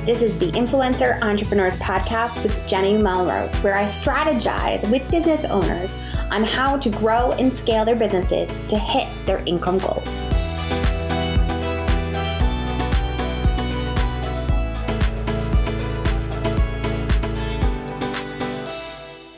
This is the Influencer Entrepreneurs Podcast with Jenny Melrose, where I strategize with business owners on how to grow and scale their businesses to hit their income goals.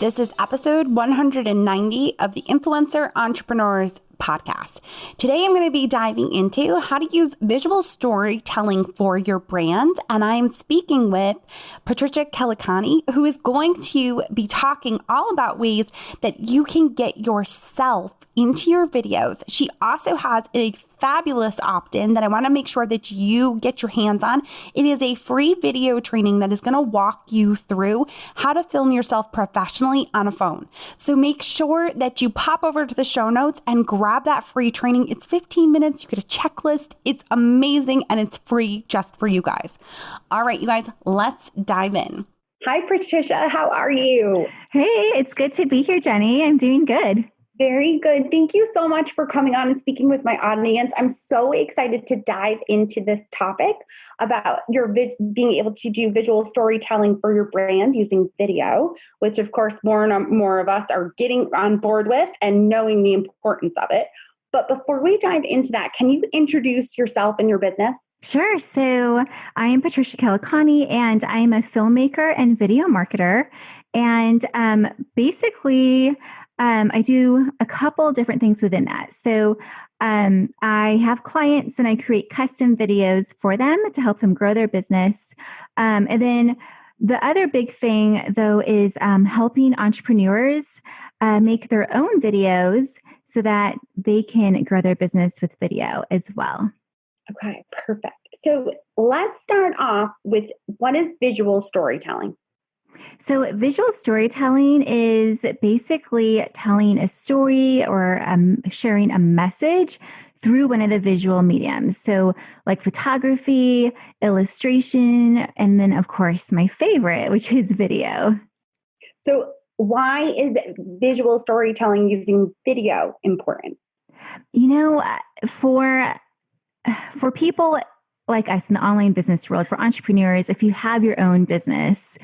This is episode 190 of the Influencer Entrepreneurs Podcast. Today, I'm going to be diving into how to use visual storytelling for your brand. And I'm speaking with Patricia Kelikani, who is going to be talking all about ways that you can get yourself into your videos. She also has a fabulous opt-in that I want to make sure that you get your hands on. It is a free video training that is going to walk you through how to film yourself professionally on a phone. So make sure that you pop over to the show notes and grab that free training. It's 15 minutes. You get a checklist. It's amazing and it's free just for you guys. All right, you guys, let's dive in. Hi, Patricia. How are you? Hey, it's good to be here, Jenny. I'm doing good. Very good. Thank you so much for coming on and speaking with my audience. I'm so excited to dive into this topic about your being able to do visual storytelling for your brand using video, which of course more and more of us are getting on board with and knowing the importance of it. But before we dive into that, can you introduce yourself and your business? Sure. So I am Patricia Kelikani, and I'm a filmmaker and video marketer. And basically, I do a couple different things within that. So I have clients and I create custom videos for them to help them grow their business. And then the other big thing, though, is helping entrepreneurs make their own videos so that they can grow their business with video as well. Okay, perfect. So let's start off with, what is visual storytelling? So visual storytelling is basically telling a story or sharing a message through one of the visual mediums. So like photography, illustration, and then of course my favorite, which is video. So why is visual storytelling using video important? You know, for people like us in the online business world, for entrepreneurs, if you have your own business,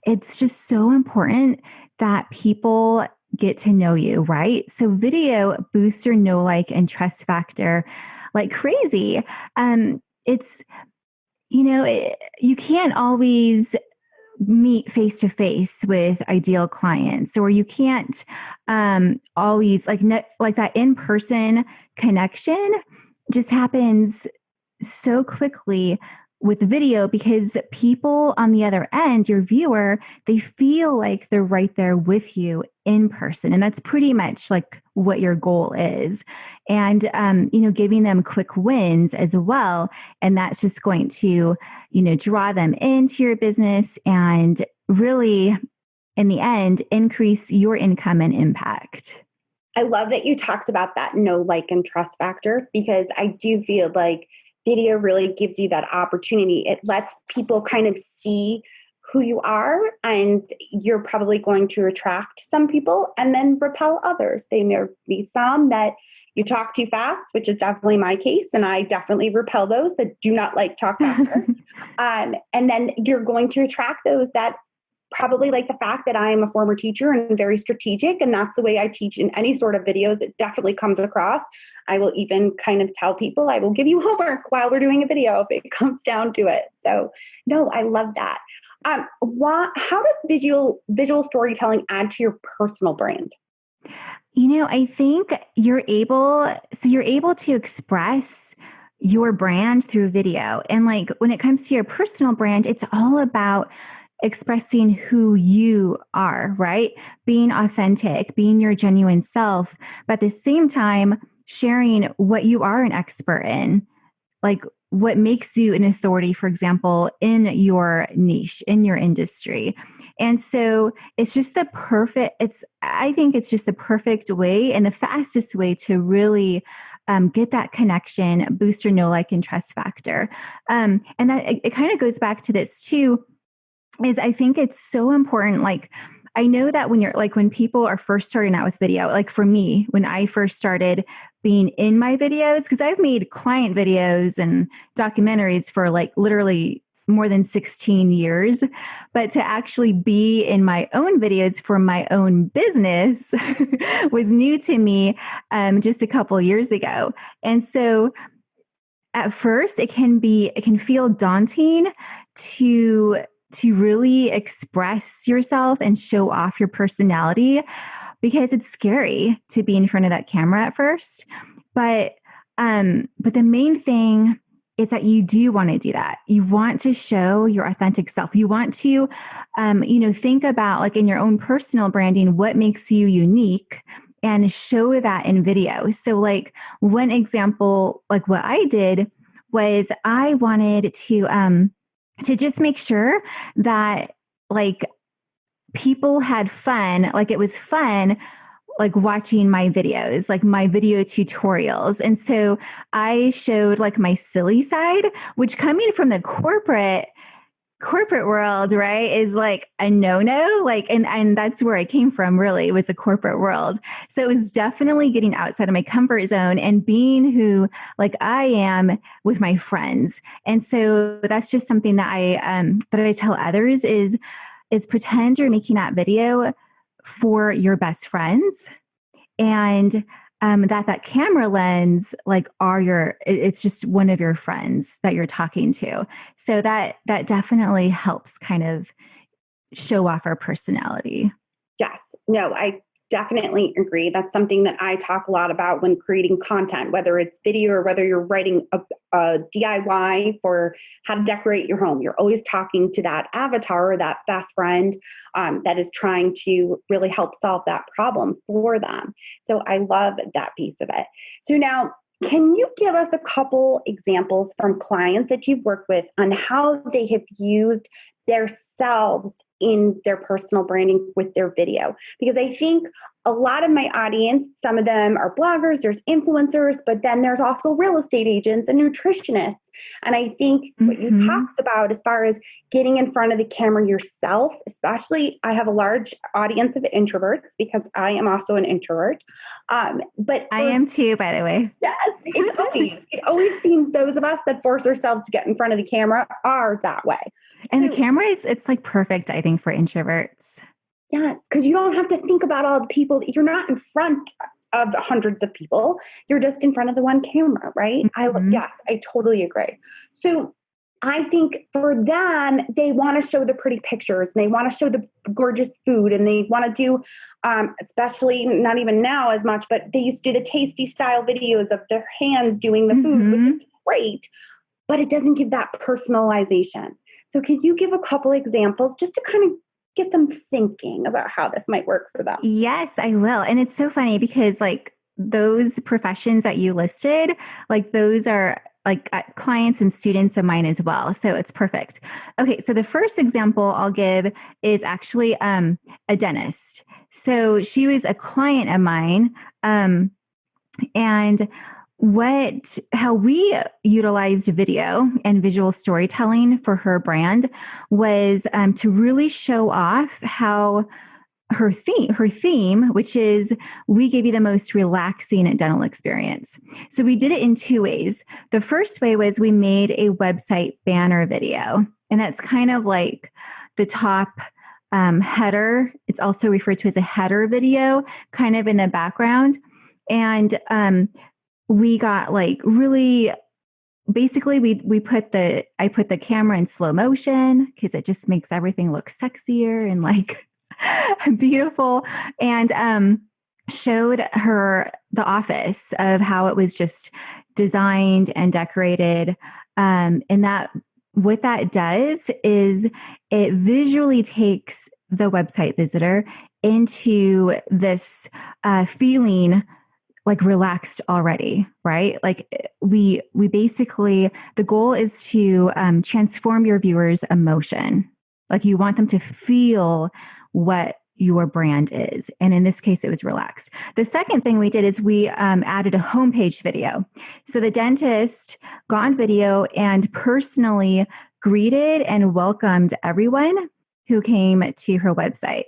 it's just so important that people get to know you, right? So video boosts your know, like, and trust factor like crazy. It's, you can't always meet face to face with ideal clients, or you can't always like that in-person connection just happens so quickly with video, because people on the other end, your viewer, they feel like they're right there with you in person. And that's pretty much like what your goal is. And, giving them quick wins as well. And that's just going to, draw them into your business and really, in the end, increase your income and impact. I love that you talked about that know, like, and trust factor, because I do feel like video really gives you that opportunity. It lets people kind of see who you are, and you're probably going to attract some people and then repel others. There may be some that you talk too fast, which is definitely my case. And I definitely repel those that do not like talk faster. And then you're going to attract those that probably like the fact that I am a former teacher and very strategic, and that's the way I teach in any sort of videos. It definitely comes across. I will even kind of tell people I will give you homework while we're doing a video if it comes down to it. So no, I love that. How does visual storytelling add to your personal brand? I think you're able to express your brand through video. And like when it comes to your personal brand, it's all about expressing who you are, right? Being authentic, being your genuine self, but at the same time, sharing what you are an expert in, like what makes you an authority, for example, in your niche, in your industry. And so it's just I think it's just the perfect way and the fastest way to really get that connection, boost your know, like, and trust factor. And that it kind of goes back to this too. is I think it's so important. Like, I know that when people are first starting out with video, like for me, when I first started being in my videos, because I've made client videos and documentaries for like literally more than 16 years, but to actually be in my own videos for my own business was new to me just a couple years ago. And so at first it can feel daunting to really express yourself and show off your personality because it's scary to be in front of that camera at first. But the main thing is that you do want to do that. You want to show your authentic self. You want to, think about like in your own personal branding, what makes you unique and show that in video. So like one example, like what I did was I wanted to just make sure that like people had fun, like it was fun, like watching my videos, like my video tutorials. And so I showed like my silly side, which coming from the corporate world, right, is like a no-no. Like, and that's where I came from, really. It was a corporate world. So it was definitely getting outside of my comfort zone and being who like I am with my friends. And so that's just something that I tell others is pretend you're making that video for your best friends, and that camera lens like it's just one of your friends that you're talking to. So that definitely helps kind of show off our personality. Yes. No, I definitely agree. That's something that I talk a lot about when creating content, whether it's video or whether you're writing a DIY for how to decorate your home. You're always talking to that avatar or that best friend that is trying to really help solve that problem for them. So I love that piece of it. So now, can you give us a couple examples from clients that you've worked with on how they have used themselves in their personal branding with their video? Because I think a lot of my audience, some of them are bloggers, there's influencers, but then there's also real estate agents and nutritionists. And I think what you talked about as far as getting in front of the camera yourself, especially I have a large audience of introverts because I am also an introvert. But I am too, by the way. Yes, it always seems those of us that force ourselves to get in front of the camera are that way. And the camera it's like perfect, I think, for introverts. Yes, because you don't have to think about all the people. You're not in front of hundreds of people. You're just in front of the one camera, right? Yes, I totally agree. So I think for them, they want to show the pretty pictures and they want to show the gorgeous food and they want to do, especially not even now as much, but they used to do the tasty style videos of their hands doing the food, which is great, but it doesn't give that personalization. So can you give a couple examples just to kind of get them thinking about how this might work for them? Yes, I will. And it's so funny because like those professions that you listed, like those are like clients and students of mine as well. So it's perfect. Okay. So the first example I'll give is actually a dentist. So she was a client of mine. And how we utilized video and visual storytelling for her brand was to really show off how her theme, which is we give you the most relaxing dental experience. So we did it in two ways. The first way was we made a website banner video, and that's kind of like the top header. It's also referred to as a header video, kind of in the background. And we got like really, basically I put the camera in slow motion because it just makes everything look sexier and like beautiful, and showed her the office of how it was just designed and decorated. And that what that does is it visually takes the website visitor into this feeling like relaxed already, right? Like we basically, the goal is to transform your viewers' emotion. Like you want them to feel what your brand is. And in this case, it was relaxed. The second thing we did is we added a homepage video. So the dentist got on video and personally greeted and welcomed everyone who came to her website.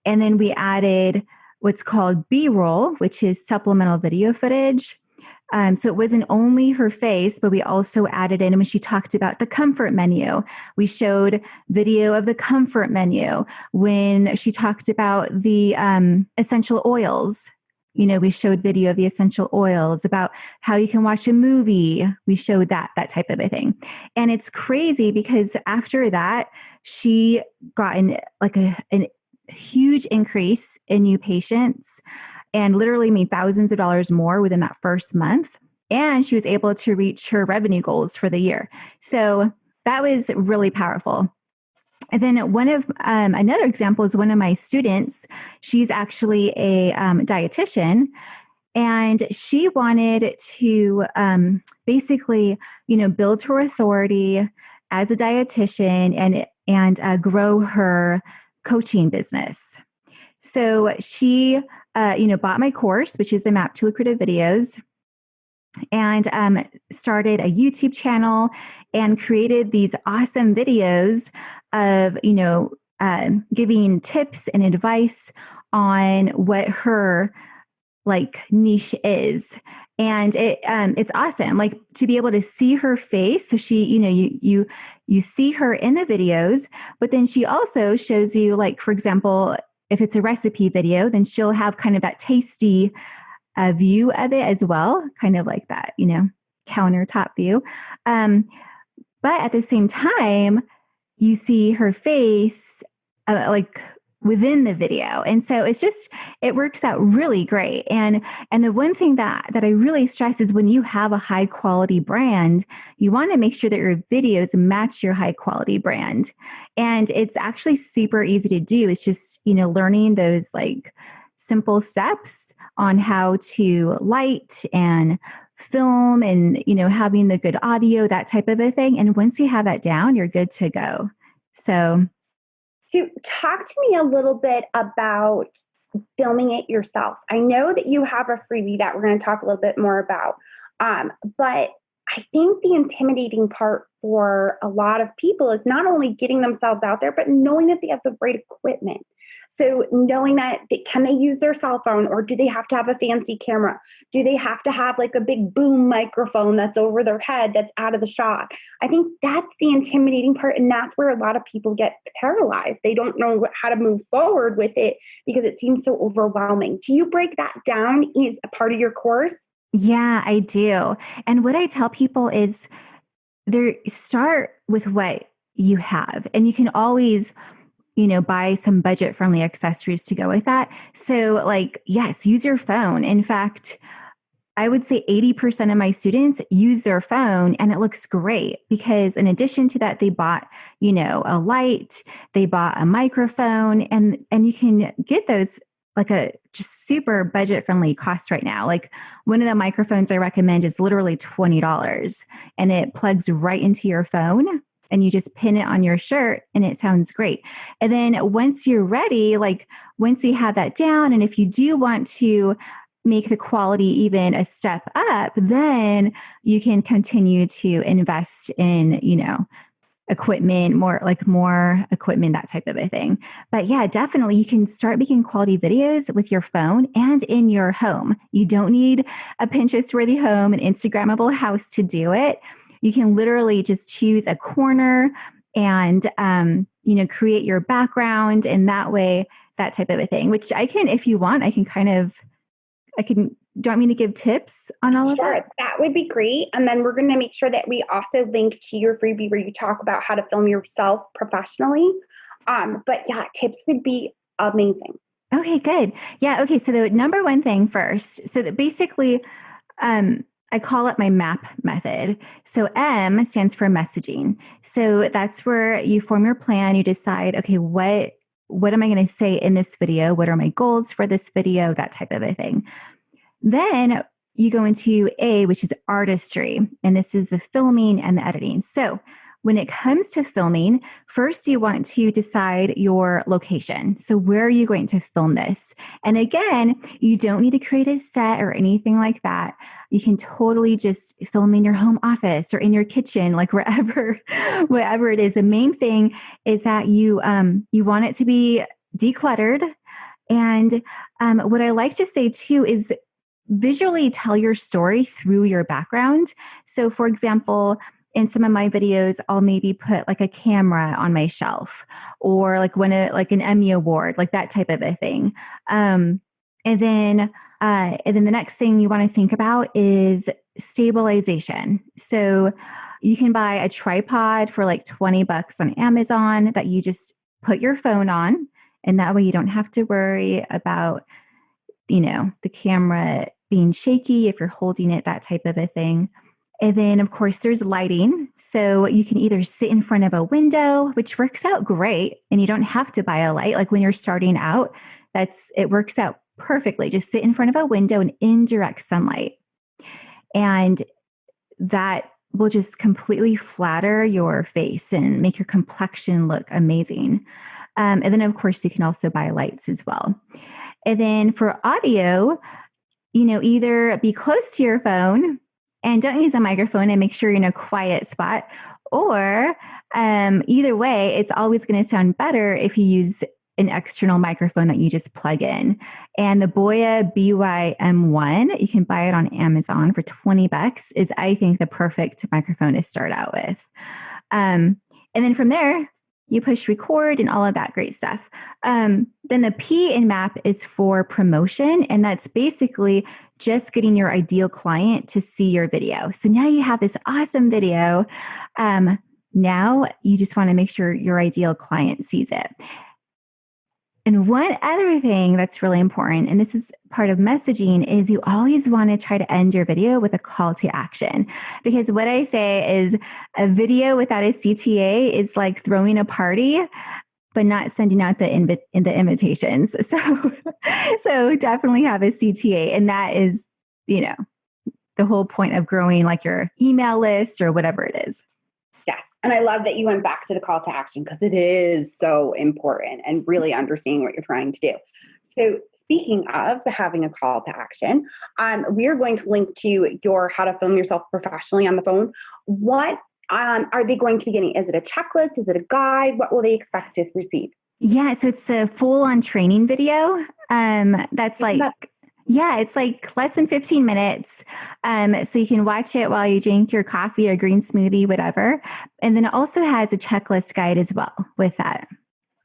And then we added what's called B-roll, which is supplemental video footage. So it wasn't only her face, but we also added in when she talked about the comfort menu. We showed video of the comfort menu. When she talked about the essential oils, we showed video of the essential oils, about how you can watch a movie. We showed that type of a thing. And it's crazy because after that, she got an huge increase in new patients and literally made thousands of dollars more within that first month. And she was able to reach her revenue goals for the year. So that was really powerful. And then another example is one of my students. She's actually a dietitian, and she wanted to basically, build her authority as a dietitian and grow her coaching business. So she, bought my course, which is the Map to Lucrative Videos, and started a YouTube channel and created these awesome videos of, giving tips and advice on what her niche is. And it's awesome, to be able to see her face. So she, you see her in the videos, but then she also shows you, for example, if it's a recipe video, then she'll have kind of that tasty view of it as well, kind of like that, countertop view. But at the same time, you see her face within the video. And so it works out really great. And the one thing that I really stress is when you have a high quality brand, you want to make sure that your videos match your high quality brand. And it's actually super easy to do. It's just, learning those simple steps on how to light and film and, having the good audio, that type of a thing. And once you have that down, you're good to go. So talk to me a little bit about filming it yourself. I know that you have a freebie that we're going to talk a little bit more about. But I think the intimidating part for a lot of people is not only getting themselves out there, but knowing that they have the right equipment. So knowing that, can they use their cell phone, or do they have to have a fancy camera? Do they have to have a big boom microphone that's over their head that's out of the shot? I think that's the intimidating part. And that's where a lot of people get paralyzed. They don't know how to move forward with it because it seems so overwhelming. Do you break that down as a part of your course? Yeah, I do. And what I tell people is start with what you have, and you can always buy some budget friendly accessories to go with that. So yes, use your phone. In fact, I would say 80% of my students use their phone, and it looks great because in addition to that, they bought, a light, they bought a microphone, and you can get those a just super budget friendly cost right now. One of the microphones I recommend is literally $20, and it plugs right into your phone. And you just pin it on your shirt and it sounds great. And then once you're ready, once you have that down, and if you do want to make the quality even a step up, then you can continue to invest in, equipment, more equipment, that type of a thing. But yeah, definitely you can start making quality videos with your phone and in your home. You don't need a Pinterest worthy home, an Instagrammable house to do it. You can literally just choose a corner and, create your background, and that way, that type of a thing, which I can, if you want, do you want me to give tips on all of that? Sure, that would be great. And then we're going to make sure that we also link to your freebie where you talk about how to film yourself professionally. But yeah, tips would be amazing. Okay, good. Yeah. Okay. So the number one thing first, so that basically, I call it my MAP method. So M stands for messaging. So that's where you form your plan. You decide, okay, what am I going to say in this video? What are my goals for this video? That type of a thing. Then you go into A, which is artistry. And this is the filming and the editing. So when it comes to filming, first you want to decide your location. So where are you going to film this? And again, you don't need to create a set or anything like that. You can totally just film in your home office or in your kitchen, like wherever, wherever it is. The main thing is that you want it to be decluttered. And what I like to say too is visually tell your story through your background. So for example, in some of my videos, I'll maybe put like a camera on my shelf or like like an Emmy award, like that type of a thing. And then the next thing you want to think about is stabilization. So you can buy a tripod for like $20 on Amazon that you just put your phone on. And that way you don't have to worry about, the camera being shaky if you're holding it, that type of a thing. And then, of course, there's lighting. So you can either sit in front of a window, which works out great, and you don't have to buy a light. Like when you're starting out, it works out perfectly. Just sit in front of a window in indirect sunlight. And that will just completely flatter your face and make your complexion look amazing. And then, of course, you can also buy lights as well. And then for audio, either be close to your phone and don't use a microphone and make sure you're in a quiet spot. Or either way, it's always going to sound better if you use an external microphone that you just plug in. And the Boya BYM1, you can buy it on Amazon for $20, is I think the perfect microphone to start out with. And then from there, you push record and all of that great stuff. Then the P in MAP is for promotion. And that's basically just getting your ideal client to see your video. So now you have this awesome video. Now you just want to make sure your ideal client sees it. And one other thing that's really important, and this is part of messaging, is you always want to try to end your video with a call to action. Because what I say is a video without a CTA is like throwing a party, but not sending out the invitations. So definitely have a CTA. And that is, the whole point of growing like your email list or whatever it is. Yes. And I love that you went back to the call to action because it is so important and really understanding what you're trying to do. So speaking of having a call to action, we are going to link to your how to film yourself professionally on the phone. What are they going to be getting? Is it a checklist? Is it a guide? What will they expect to receive? Yeah. So it's a full on training video. That's like... Yeah, it's like less than 15 minutes. So you can watch it while you drink your coffee or green smoothie, whatever. And then it also has a checklist guide as well with that.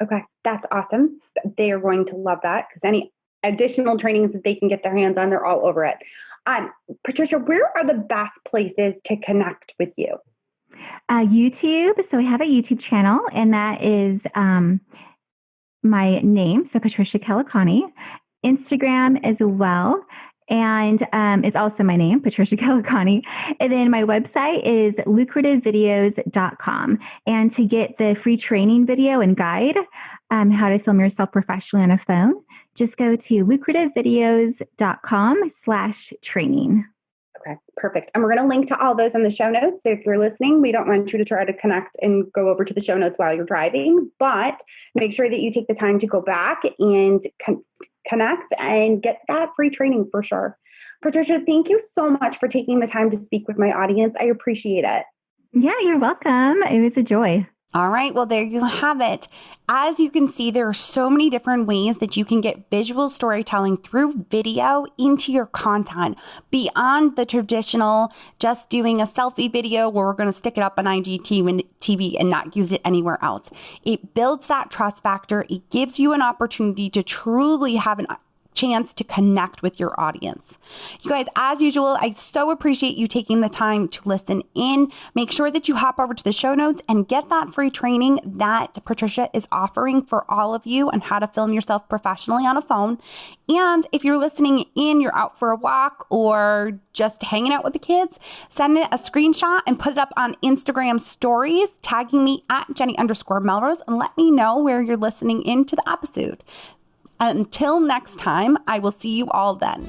Okay, that's awesome. They are going to love that because any additional trainings that they can get their hands on, they're all over it. Patricia, where are the best places to connect with you? YouTube. So we have a YouTube channel, and that is my name. So Patricia Kelikani. Instagram as well, and is also my name, Patricia Kelikani. And then my website is lucrativevideos.com. And to get the free training video and guide, how to film yourself professionally on a phone, just go to lucrativevideos.com/training. Okay, perfect. And we're going to link to all those in the show notes. So if you're listening, we don't want you to try to connect and go over to the show notes while you're driving, but make sure that you take the time to go back and connect and get that free training for sure. Patricia, thank you so much for taking the time to speak with my audience. I appreciate it. Yeah, you're welcome. It was a joy. All right. Well, there you have it. As you can see, there are so many different ways that you can get visual storytelling through video into your content beyond the traditional just doing a selfie video where we're going to stick it up on IGTV and not use it anywhere else. It builds that trust factor. It gives you an opportunity to truly have an chance to connect with your audience. You guys, as usual, I so appreciate you taking the time to listen in. Make sure that you hop over to the show notes and get that free training that Patricia is offering for all of you on how to film yourself professionally on a phone. And if you're listening in, you're out for a walk or just hanging out with the kids, send it a screenshot and put it up on Instagram stories, tagging me at Jenny_Melrose, and let me know where you're listening into the episode. Until next time, I will see you all then.